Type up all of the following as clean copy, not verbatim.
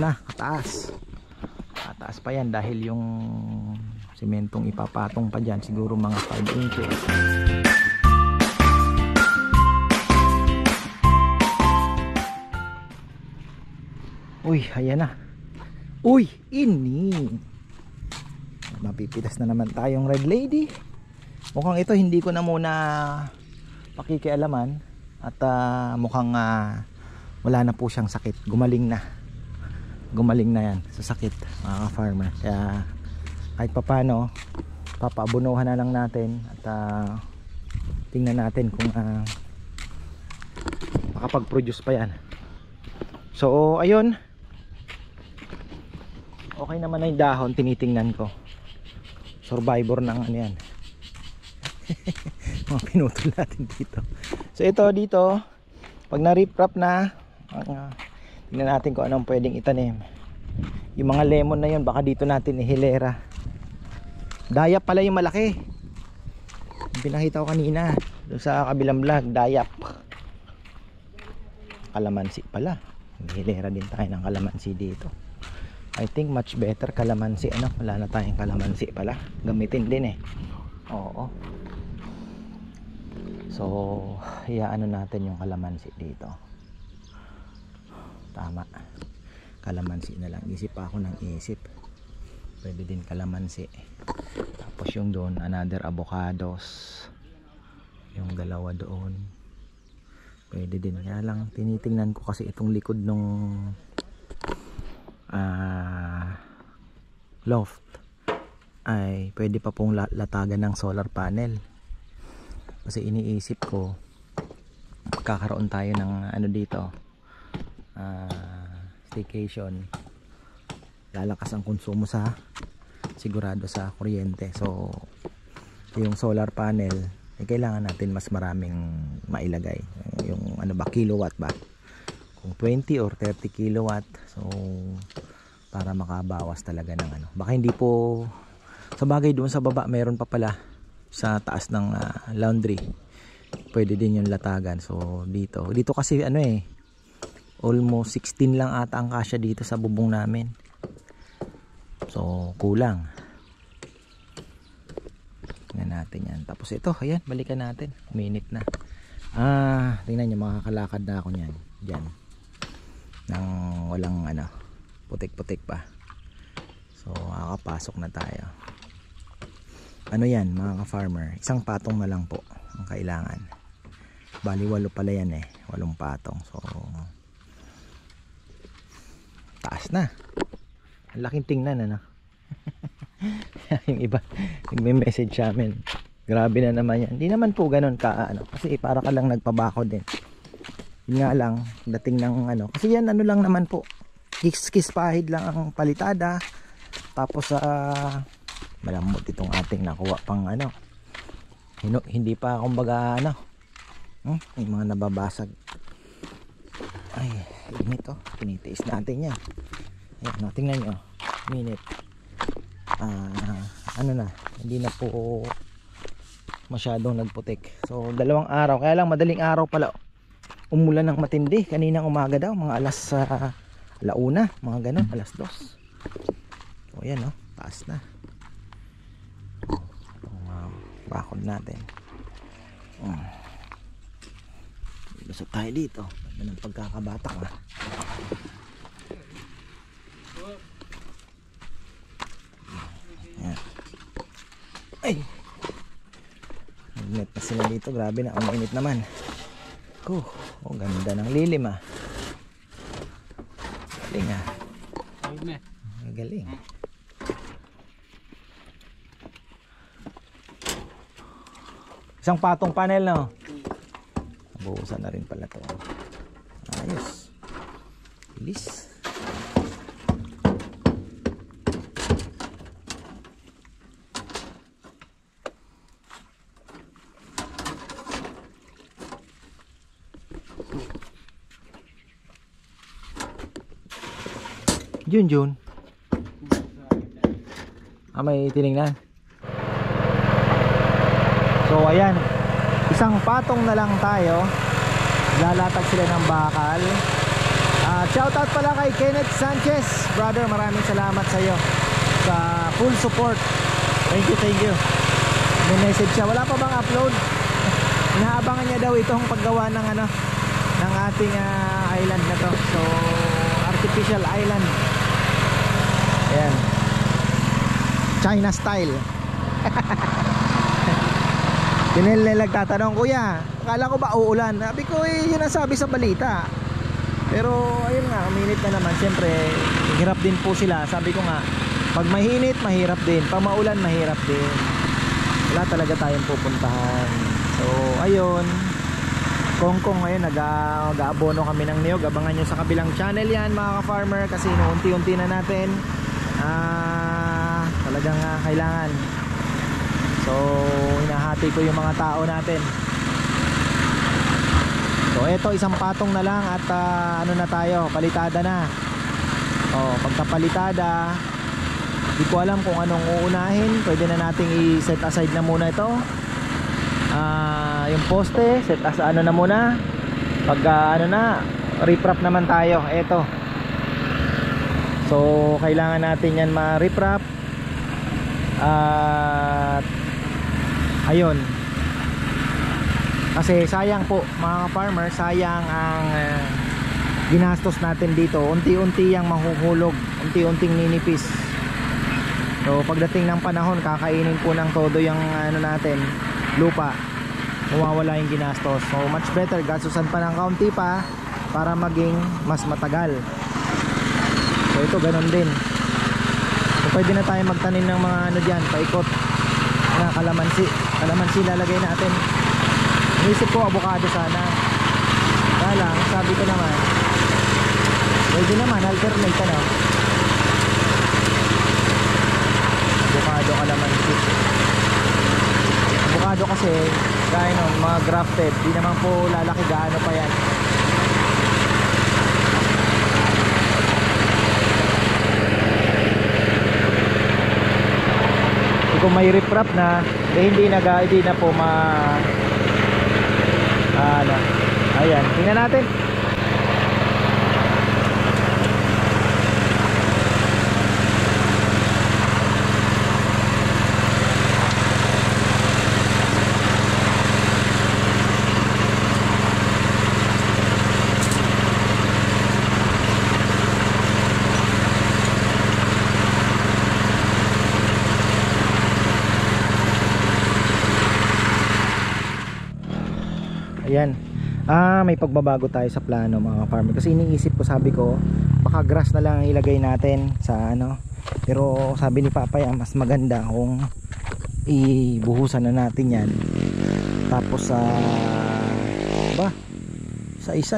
na, kataas. Kataas pa yan dahil yung sementong ipapatong pa dyan siguro mga 5 inches. Uy, ayan na. Uy, ini. Mapipitas na naman tayong red lady. Mukhang ito hindi ko na muna pakikialaman. At mukhang wala na po siyang sakit. Gumaling na. Gumaling na yan sa sakit, mga farmer. Kaya kahit papano, papaabunuhan na lang natin. At tingnan natin kung makapag-produce pa yan. So, ayun. Okay naman na yung dahon, tinitingnan ko. Survivor ng ano yan. Mga pinutol natin dito. So ito dito, pag na-rip-wrap na, tingnan natin kung anong pwedeng itanim. Yung mga lemon na yun, baka dito natin ihilera. Dayap pala yung malaki. Yung pinakita ko kanina doon sa kabilang vlog, dayap. Kalamansi pala. Ihilera din tayo ng kalamansi dito. I think much better kalamansi. Ano, wala na tayong kalamansi pala. Gamitin din eh. Oo. So, iaano natin yung kalamansi dito. Tama. Kalamansi na lang. Isip pa ako ng isip. Pwede din kalamansi. Tapos yung doon, another avocados. Yung dalawa doon. Pwede din. Kaya lang, tinitingnan ko kasi itong likod nung loft ay pwede pa pong latagan ng solar panel. Kasi iniisip ko magkakaroon tayo ng ano dito, staycation, lalakas ang konsumo sa sigurado sa kuryente. So yung solar panel kailangan natin mas maraming mailagay, yung ano ba, kilowatt ba, kung 20 or 30 kilowatt. So para makabawas talaga ng ano, baka hindi po sa bagay doon sa baba, meron pa pala sa taas ng laundry, pwede din yung latagan. So dito kasi ano eh, almost 16 lang ata ang kasya dito sa bubong namin, so kulang. Tingnan natin yan. Tapos ito, ayan, balikan natin, minute na. Tingnan nyo, makakalakad na ako nyan dyan nang walang ano, putik-putik pa. So makakapasok na tayo. Ano yan mga ka-farmer, isang patong na lang po ang kailangan. Bali 8 pala yan eh, 8 patong. So taas na, ang laking tingnan ano. Yung iba nagme-message sa amin, grabe na naman yan. Hindi naman po ganun ka ano, kasi para ka lang nagpabako din. Yun nga lang, dating ng ano, kasi yan ano lang naman po, kiss pahid lang ang palitada. Tapos malambot itong ating nakuha pang ano, hindi pa kumbaga ano, yung mga nababasag. Ay, init oh, tinitiis natin yan. Ayan, no, tingnan nyo, minute. Ano na, hindi na po masyadong nagputik. So 2 araw, kaya lang madaling araw pala umulan ng matindi kaninang umaga daw, mga alas 1, mga ganun, alas 2. So ayan no, taas na itong bakod natin. Lusot tayo dito, ganda ng pagkakabatak na. Ayan. Ay, nagnet na sila dito, grabe na, uminit naman. Oh, ganda ng lilim galing galing. Isang patong panel no, nabuhusan na rin pala to. Ayos, bilis. Jun may tinignan. So ayan, isang patong na lang tayo, lalatag sila ng bakal Shoutout pala kay Kenneth Sanchez. Brother, maraming salamat sa iyo sa full support. Thank you. May message siya. Wala pa bang upload? Inaabangan niya daw itong paggawa ng ng ating island na to. So artificial island. Ayan, China style. Dinel nagtatanong, kuya, akala ko ba uulan? Sabi ko, yun ang sabi sa balita. Pero ayun nga, uminit na naman. Siyempre, hirap din po sila. Sabi ko nga, pag mahinit, mahirap din. Pag maulan, mahirap din. Wala talaga tayong pupuntahan. So ayun, Kongkong ngayon, nag-aabono kami ng niyog. Abangan nyo sa kabilang channel yan mga ka-farmer, kasi unti-unti na natin talagang kailangan. So hinahati ko yung mga tao natin. So eto, isang patong na lang at ano na tayo, palitada na. Pagkapalitada, di ko alam kung anong uunahin. Pwede na nating i-set aside na muna ito. Yung poste, set as na muna. Pag riprap naman tayo. Eto. So kailangan natin yan ma-riprap. At ayun, kasi sayang po mga farmer, sayang ang ginastos natin dito. Unti-unti yang mahuhulog, unti-unting ninipis. So pagdating ng panahon, kakainin po ng todo yung natin, lupa. Mawawala yung ginastos. So much better gastusan pa ng kaunti pa para maging mas matagal. So ito ganun din. So pwede na tayo magtanim ng mga dyan, paikot na kalamansi lalagay natin. Inisip ko avocado sana. Kaya lang, sabi ko naman, pwede naman alternate avocado, kalamansi. Avocado kasi gaya nun, mga grafted, di naman po lalaki gaano pa yan. Kung may riprap na, hindi na po ayan, tingnan natin. Ayan. May pagbabago tayo sa plano mga farmer, kasi iniisip ko, sabi ko baka grass na lang ilagay natin sa pero sabi ni Papay, mas maganda kung ibuhusan na natin yan. Tapos sa isa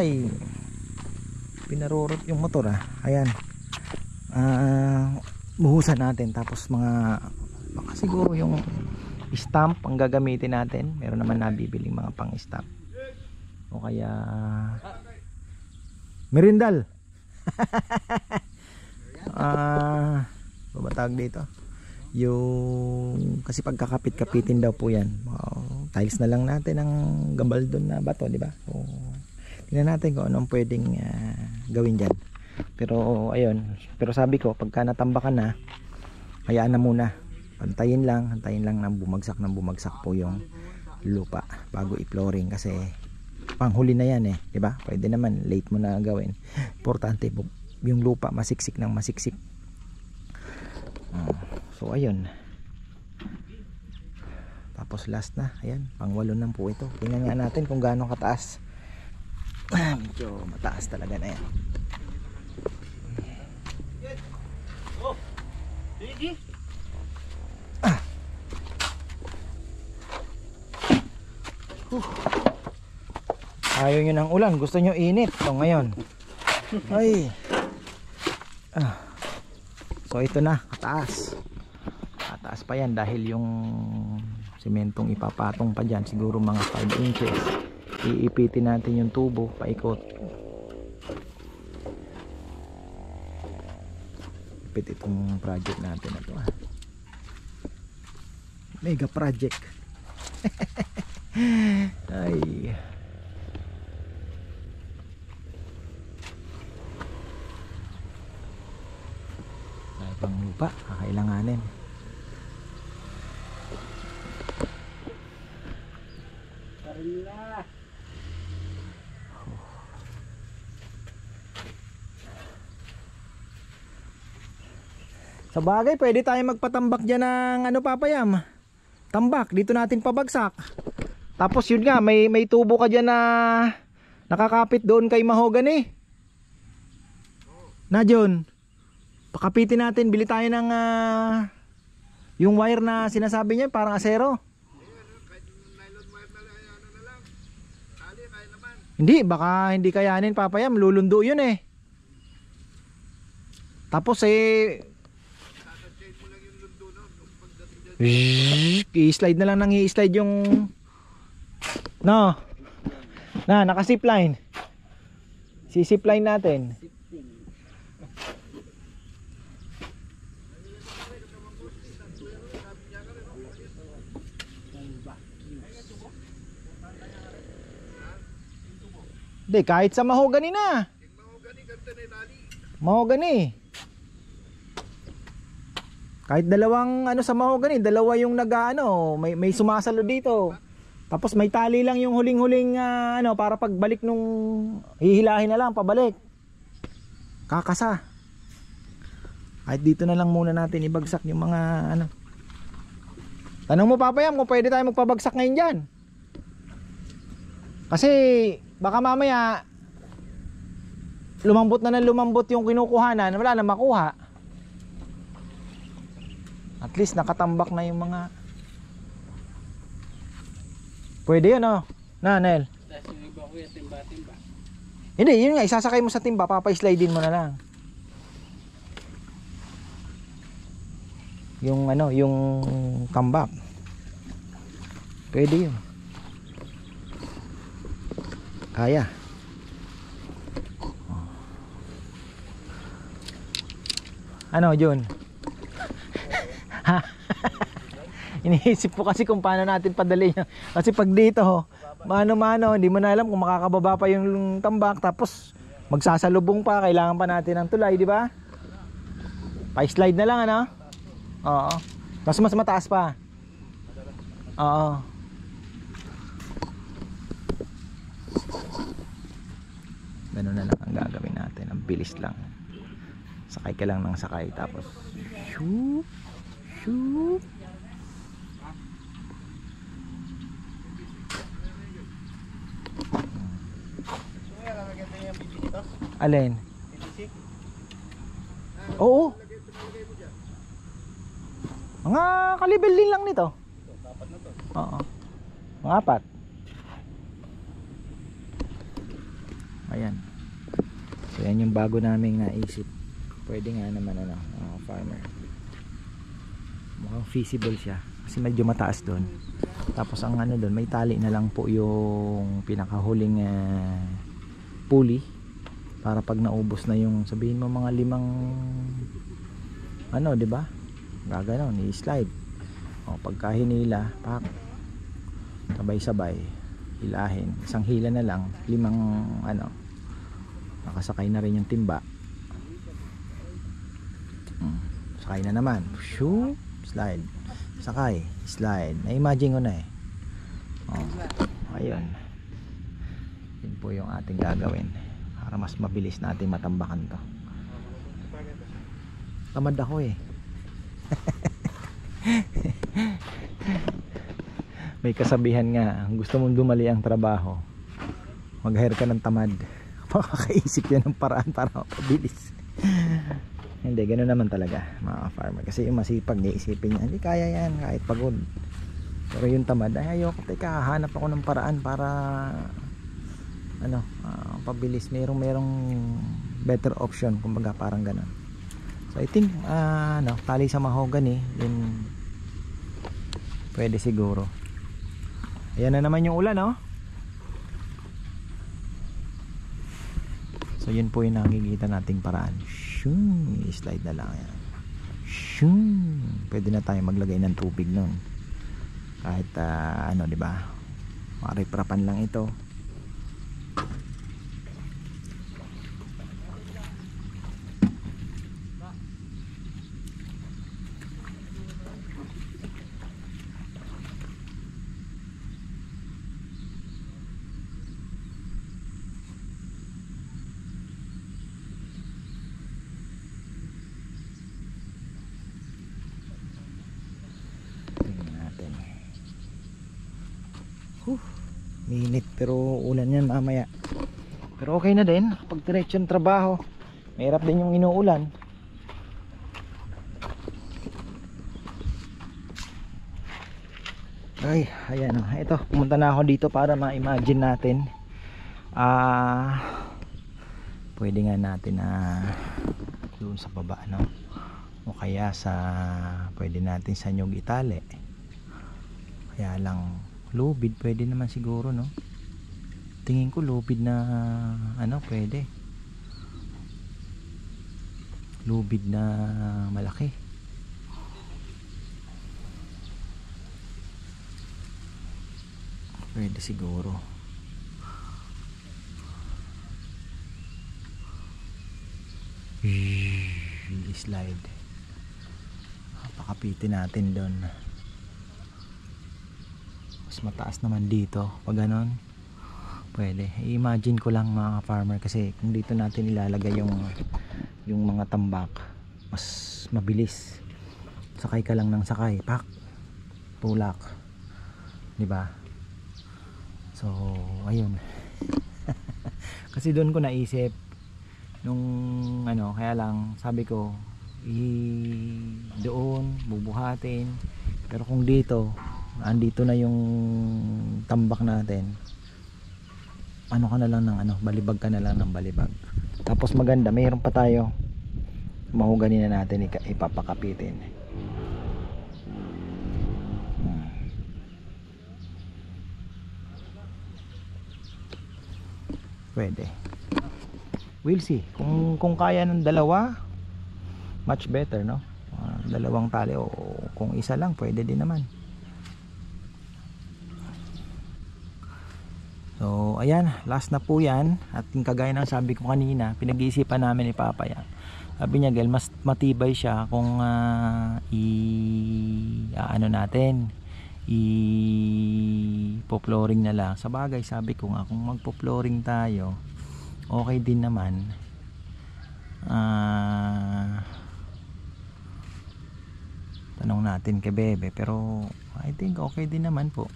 pinarurot yung motor ayan, buhusan natin. Tapos baka siguro yung stamp ang gagamitin natin. Meron naman nabibiling mga pang stamp, o kaya merindal. Babatag dito yung, kasi pagkakapit-kapitin daw po yan. Tiles na lang natin ang gambaldon na bato, di ba? So tingnan natin kung anong pwedeng gawin dyan. Pero ayun, pero sabi ko pagka natambakan na, hayaan na muna, antayin lang nang bumagsak po yung lupa bago i-flooring, kasi panghuli na yan di ba? Pwede naman late mo na gawin. Importante yung lupa masiksik ng masiksik. So ayun, tapos last na, ayan, pang-walo na po ito. Tingnan nga natin kung gaano kataas. Medyo mataas talaga na yan. Ayaw nyo ng ulan, gusto nyo init. So ngayon ay so ito na, kataas pa yan, dahil yung sementong ipapatong pa dyan, siguro mga 5 inches. Iipitin natin yung tubo paikot. Ipit itong project natin na to. Mega project. Ay, Sa bagay, pwede tayo magpatambak dyan ng ano papayam. Tambak, dito natin pabagsak. Tapos yun nga, may tubo ka dyan na nakakapit doon kay Mahogany. Na John, pakapitin natin, bili tayo ng yung wire na sinasabi niya, parang asero. Hindi, baka hindi kayanin papayam, lulundo yun eh. Tapos i-slide na lang nang i-slide yung no na naka-zipline. Si-zipline natin. Hindi, kahit sa Mahogany na. Mahogany. Kahit dalawang ano sa Mahogany, dalawa yung nag-ano, may sumasalo dito. Tapos may tali lang yung huling-huling ano para pagbalik nung hihilahin na lang pabalik. Kakasa. Kahit dito na lang muna natin ibagsak yung mga ano. Tanong mo papayam kung pwede tayo magpabagsak ngayon diyan. Kasi baka mamaya lumambot na ng lumambot yung kinukuhanan, wala na makuha. At least nakatambak na yung mga. Pwede yun oh. Na Nel. Hindi, yun nga, isasakay mo sa timba, papay-slide mo na lang. Yung ano, yung tambak. Pwede yun. Kaya. Ano John? Iniisip ko kasi kung paano natin padali yun. Kasi pag dito mano-mano, hindi mo na alam kung makakababa pa yung tambak. Tapos magsasalubong pa, kailangan pa natin ng tulay, di ba? Pa-slide na lang ano? Oo. Mas mataas pa. Oo. Ganun na lang ang gagawin natin. Ang bilis lang. Sakay ka lang ng sakay. Tapos shoop, shoop. Alin? Oo. Mga kalibel din lang nito. Oo. Mga 4. Ayan. So yan yung bago naming naisip. Pwede nga naman ano, farmer. Mukhang feasible siya. Kasi medyo mataas doon. Tapos ang ano doon, may tali na lang po yung pinakahuling pulley. Para pag naubos na yung, sabihin mo mga 5 ano, 'di ba? Gaganon, i-slide. O pagka hinila, pak. Sabay-sabay hilahin. Isang hila na lang, 5 ano. Nakasakay na rin yung timba. Sakay na naman. Shoo, slide. Sakay, slide. Na-imagine ko na eh. O, ayun. Yun po yung ating gagawin. Para mas mabilis natin matambakan to. Tamad ako eh. May kasabihan nga, gusto mong dumali ang trabaho, mag-hire ka ng tamad. Makakaisip yan ng paraan para mapabilis. Hindi, ganoon naman talaga mga farmer. Kasi yung masipag niya, isipin niya, hindi kaya yan kahit pagod. Pero yung tamad, ay ayoko, teka, hanap ako ng paraan para ano, pabilis. Merong better option, kumbaga parang gano'n. So I think ano, tali sa Mahogany yun, pwede siguro. Ayan na naman yung ulan, oh. So yun po yung nakikita nating paraan. Shoo, slide na lang yan. Shoo, pwede na tayo maglagay ng tubig nun. Kahit ano, di ba? Mariprapan lang ito. minit, pero ulan yan mamaya. Pero okay na din pag diretso ng trabaho. Mahirap din yung inuulan. Ay, ayan o. Ito, pumunta na ako dito para ma-imagine natin. Pwede nga natin na doon sa baba, no? O kaya sa, pwede natin sa nyug itali. Kaya lang, lubid pwede naman siguro, no? Tingin ko lubid na, ano, pwede. Lubid na malaki. Pwede siguro. Slide. Pakapitin natin doon. Mas mataas naman dito pag ganon. Pwede. I-imagine ko lang mga farmer, kasi kung dito natin ilalagay yung mga tambak, mas mabilis. Sakay ka lang ng sakay, pak, tulak, di ba? So ayun. Kasi doon ko naisip nung ano, kaya lang sabi ko doon bubuhatin, pero kung dito andito na yung tambak natin, ano ka na lang ng ano, balibag ka na lang ng balibag. Tapos maganda, mayroon pa tayo mahugani na natin ipapakapitin. Pwede, we'll see kung kaya ng dalawa, much better, no? Dalawang tali, o kung isa lang pwede din naman. So ayan, last na po yan. At yung kagaya ng sabi ko kanina, pinag-iisipan namin ni Papa yan. Sabi niya, Gel, mas matibay siya kung ano natin, i-flooring na lang. Sa bagay, sabi ko nga, kung magpo-flooring tayo, okay din naman. Tanong natin kay Bebe, pero I think okay din naman po.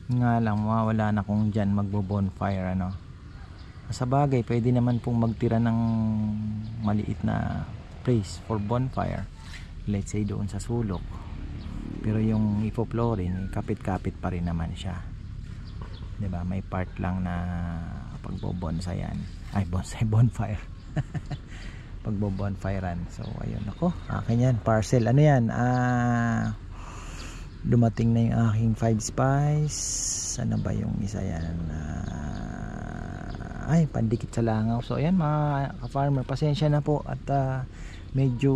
Nga lang, mawawala na kung dyan magbo-bonfire, ano. Sa bagay, pwede naman pong magtira ng maliit na place for bonfire, let's say doon sa sulok. Pero yung ipo-flooring, kapit-kapit pa rin naman siya, diba? May part lang na pagbo-bonsayan, ay bonsai, bonfire. Pagbo-bonfirean. So ayun, ako, akin yan, parcel. Ano yan, dumating na yung aking 5 spice. Ano ba yung isa yan? Ay, pandikit sa langaw. So ayan mga ka-farmer, pasensya na po at medyo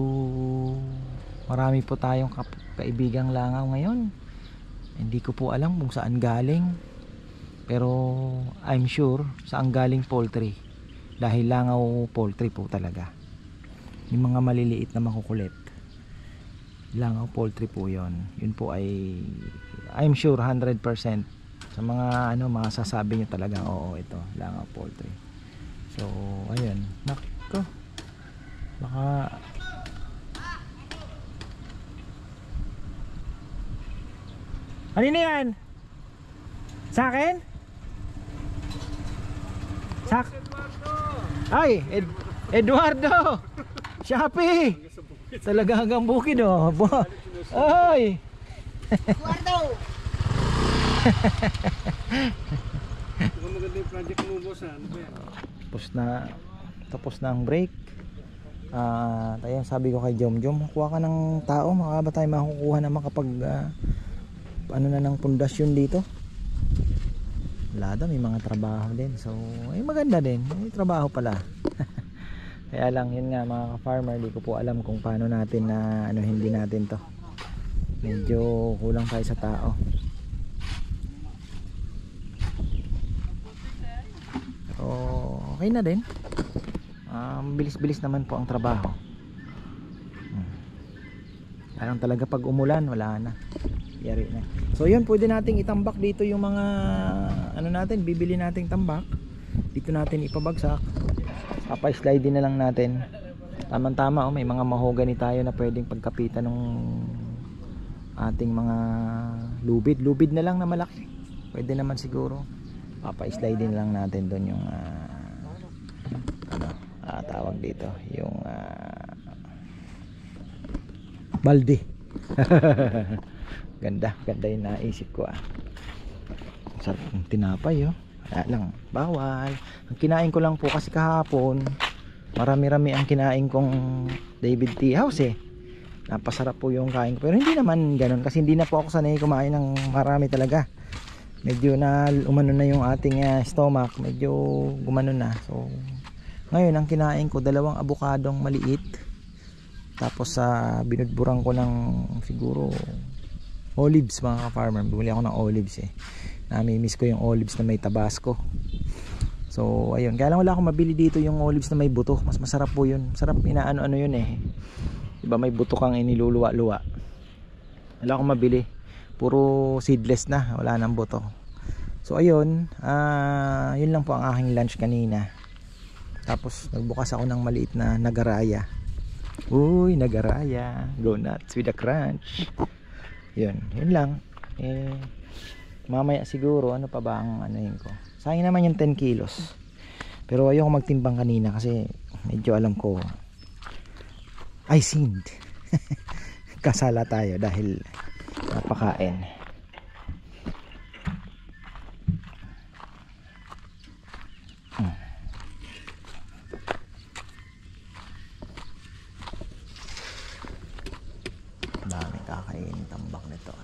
marami po tayong kaibigang langaw ngayon. Hindi ko po alam kung saan galing, pero I'm sure saan galing poultry, dahil langaw poultry po talaga. Yung mga maliliit na makukulit, langaw poultry po yon. Yun po ay I'm sure 100% sa mga ano, mga sasabi nyo talaga, oo, ito langaw poultry. So ayun, nako, baka ano na yan? Sa akin? Ay, Eduardo Shopee, talaga hanggang bukid, oh. Ay Eduardo. Maganda yung project mo, boss, ano ba yan? Tapos na ang break. Ayun, sabi ko kay Jom, kuha ka ng tao, maka ba tayo makukuha naman kapag ano na ng pundasyon dito. Wala daw, may mga trabaho din. So ay maganda din, may trabaho pala. Kaya lang yun nga mga farmer, di ko po alam kung paano natin na ano, hindi natin to, medyo kulang tayo sa tao. So okay na din, bilis-bilis naman po ang trabaho. Parang talaga pag umulan, wala na, yari na. So yun, pwede nating itambak dito yung mga ano natin, bibili nating tambak. Dito natin ipabagsak, slide din na lang natin. Tamang tama, oh, may mga mahogany tayo na pwedeng pagkapitan ng ating mga lubid na lang na malaki. Pwede naman siguro papa-slide din lang natin doon yung tawag dito yung balde. ganda yung naisip ko. Sarap ng tinapay wala lang, bawal. Ang kinain ko lang po kasi kahapon marami-rami ang kinain kong David Tea House napasarap po yung kain ko, pero hindi naman ganun kasi hindi na po ako sanay kumain ng marami talaga. Medyo na umano na yung ating stomach, medyo gumano na. So ngayon ang kinain ko 2 abukadong maliit, tapos binudburan ko ng siguro olives mga ka-farmer. Bumili ako ng olives namimiss ko yung olives na may tabasco. So ayun, kaya lang wala akong mabili dito yung olives na may buto. Mas masarap po yun, sarap inaano-ano yun diba, may buto kang iniluluwa-luwa. Wala akong mabili, puro seedless na, wala nang buto. So ayun, yun lang po ang aking lunch kanina. Tapos nagbukas ako ng maliit na nagaraya. Uy, nagaraya, go nuts with a crunch. Yun lang. Mamaya siguro ano pa ba ang anuhin ko. Sayang naman yung 10 kilos. Pero ayoko magtimbang kanina kasi medyo alam ko I sinned. Kasala tayo dahil napakain. Dami kakainin tambak nito.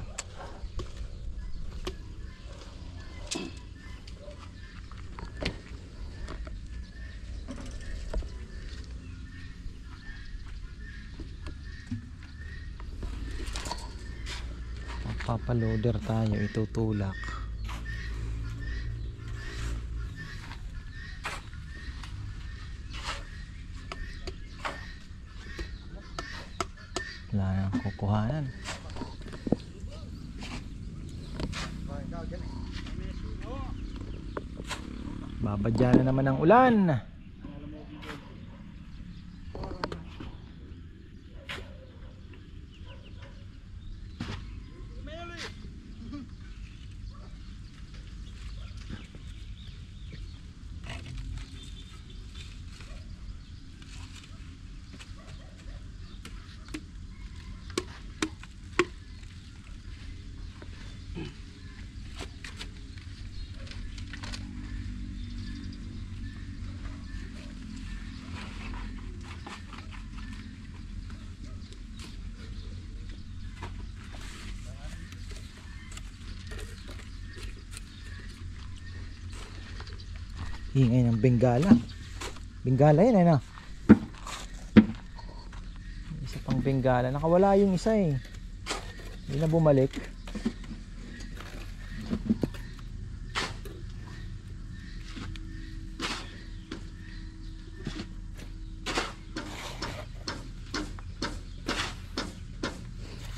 Papaloader tayo, itutulak. Wala nang kukuhanan. Babadya na naman ang ulan. Ingay ng Bengala. Bengala yan isa pang Bengala. Nakawala yung isa hindi na bumalik.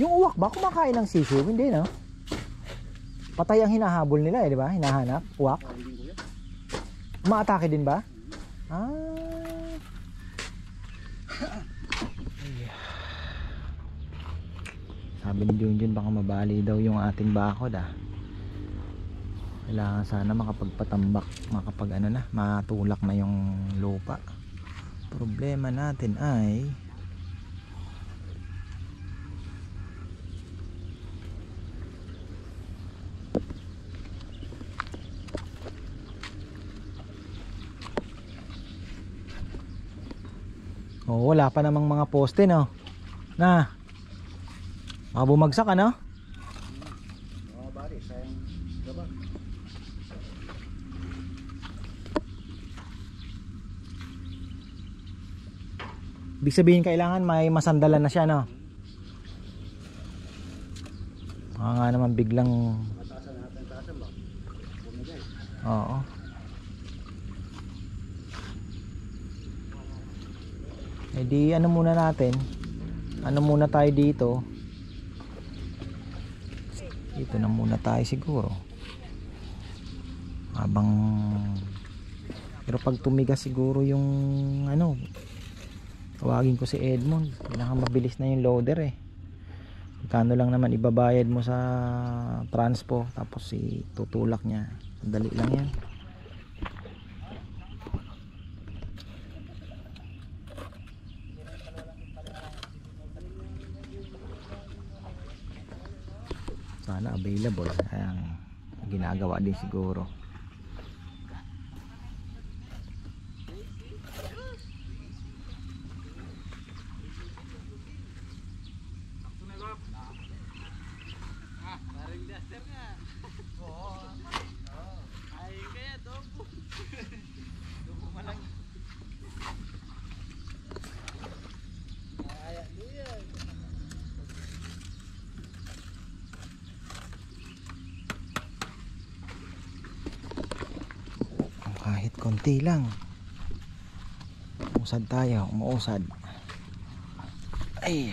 Yung uwak ba kumakain ng sisiw? Hindi patay ang hinahabol nila di ba? Hinahanap uwak. Umaatake din ba? Sabi ni Junjun baka mabali daw yung ating bakod Kailangan sana makapagpatambak, matulak na yung lupa. Problema natin ay wala pa namang mga poste na bumagsak bari, sayang gaba. Ibig sabihin kailangan may masandalan na siya nga naman biglang Matasan natin ba? Bumigay. Oo. Di muna natin. Muna tayo dito. Dito na muna tayo siguro. Pero pag tumigas siguro yung tawagin ko si Edmond. Pinakamabilis na yung loader Kano lang naman ibabayad mo sa transpo, tapos tutulak niya. Dali lang yan. Sana available. Ayan, ginagawa din siguro. Kahit konti lang, umusad tayo, umuusad. Ay,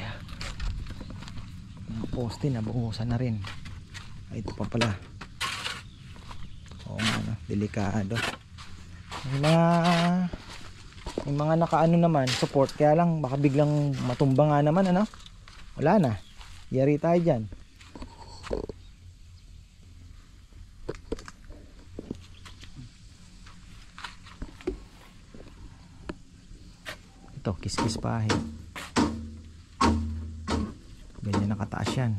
mga poste na bungusan na rin. Ay, ito pa pala. Oo nga, no? Delikado. May mga nakaano naman support, kaya lang baka biglang matumba nga naman, ano. Wala na, yari tayo dyan. Ito, kiskis pahe. Ganyan nakataas yan.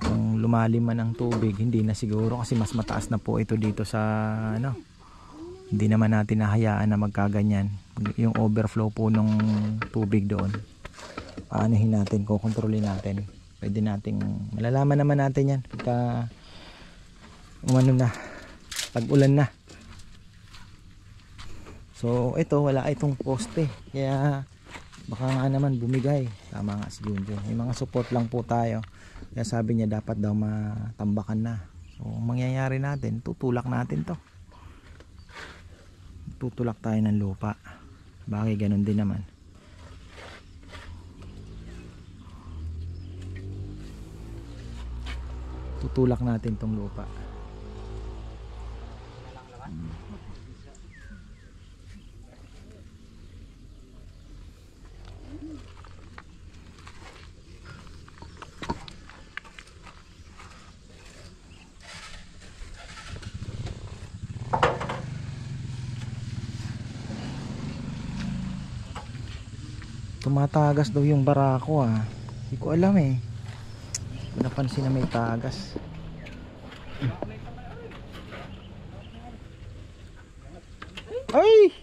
Kung lumalim man ang tubig, hindi na siguro, kasi mas mataas na po ito dito sa ano. Hindi naman natin nahayaan na magkaganyan. Yung overflow po ng tubig doon, paanohin natin, kukontrolin natin. Pwede nating malalaman naman natin yan pagka umano na, tag-ulan na. So ito, wala itong poste, kaya baka nga naman bumigay. Tama nga si Junjun, may mga support lang po tayo. Kaya sabi niya dapat daw matambakan na. So mangyayari natin, tutulak natin to. Tutulak tayo ng lupa. Bagay ganun din naman. Tutulak natin tong lupa. Tumatagas daw yung barako, ah. Hindi ko alam eh. Napansin na may tagas. Ay!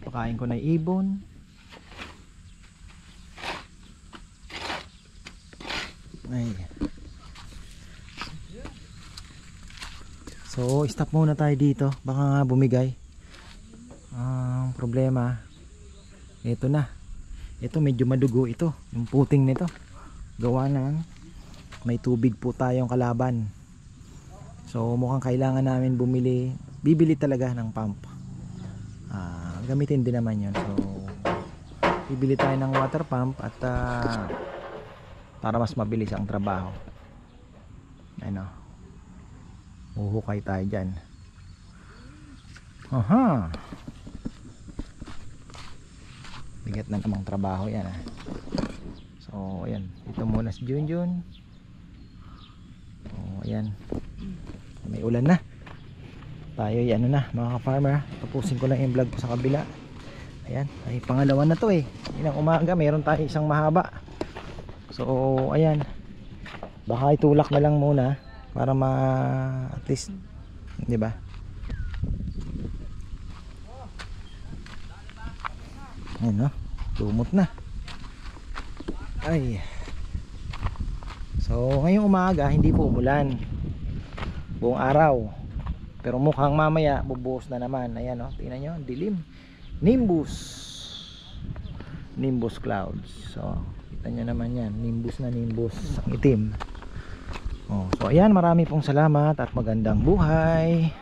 Pakain ko na ibon. Ay. So stop muna tayo dito, baka nga bumigay. Ang problema, ito na, ito medyo madugo ito, yung puting nito, gawa ng may tubig po tayong kalaban. So mukhang kailangan namin bibili talaga ng pump. Gamitin din naman yun. So bibili tayo ng water pump at para mas mabilis ang trabaho. Ano, huhukay tayo dyan. Aha, bigat na namang trabaho yan, ah. So ayan, ito muna si Junjun. Ayan, may ulan na tayo, ano na mga ka-farmer. Tapusin ko lang yung vlog ko sa kabila. Ayan, ay pangalawa na to eh. Ilang umaga meron tayo isang mahaba. So ayan, baka itulak na lang muna para at least, di ba? Ayan, no? Lumot na. Ay. So ngayong umaga hindi po umulan buong araw, pero mukhang mamaya bubuhos na naman. Ayan, no? Tingnan nyo, dilim. Nimbus clouds. So kita nyo naman yan, nimbus na nimbus ang itim. So ayan, marami pong salamat at magandang buhay.